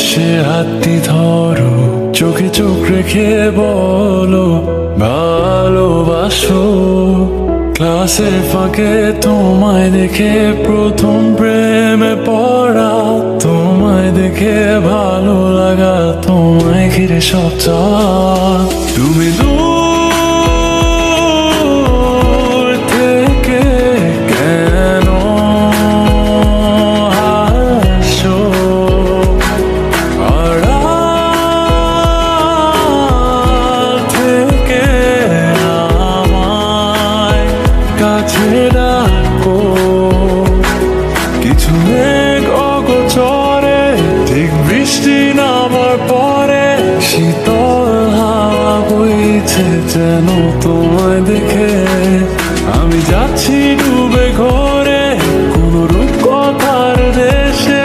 সে হাতটি ধরো, চোখে চোখ রেখে বলো ভালোবাসো। ক্লাসের ফাঁকে তোমায় দেখে প্রথম প্রেমে পড়া, তোমায় দেখে ভালো লাগা, তোমায় ঘিরে সব চাওয়া। তুমি দূর থেকে কেন হাসো, আড়াল থেকে আমায় কাছে ডাকো। কিছু মেঘ অগোচরে, ঠিক বৃষ্টি নামার পরে, শীতল হাওয়া বইছে যেন তোমায় দেখে। আমি যাচ্ছি ডুবে ঘরে কোনো রূপকথার দেশে,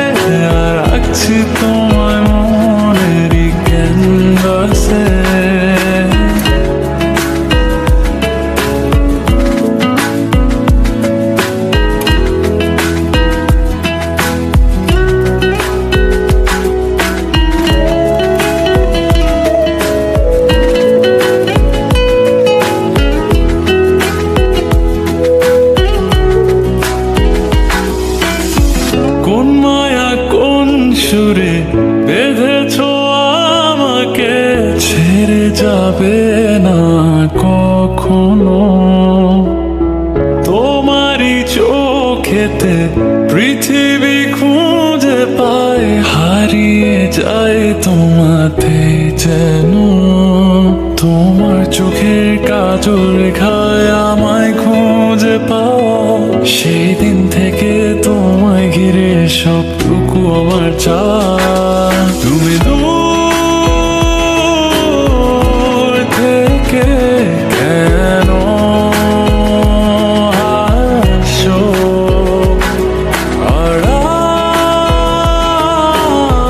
আর রাখছি তোমায় মনেরই ক্যানভাসে। কোন মায়া কোন সুরে বেঁধেছো আমাকে, ছেড়ে যাবে না কখনো। তোমারই চোখেতে পৃথিবী খুঁজে পায়, হারিয়ে যায় তোমাতে যেন। তোমার চোখের কাজল রেখায় আমায় খুঁজে পাওয়া, সেই দিন থেকে তোমায় ঘিরে সবটুকু আমার চাওয়া। তুমি দূর থেকে কেন হাসো,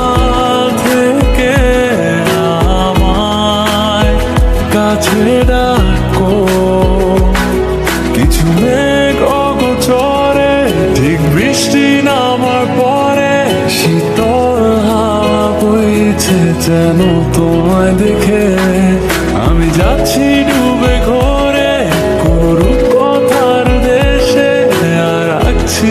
আড়াল থেকে আমায় কাছে ডাকো। কিছু মেঘ অগোচরে, ঠিক বৃষ্টি নামার পরে, শীতল হাওয়া বইছে যেন তোমায় দেখে। আমি যাচ্ছি ডুবে ঘরে কোনো রূপকথার দেশে, আর রাখছি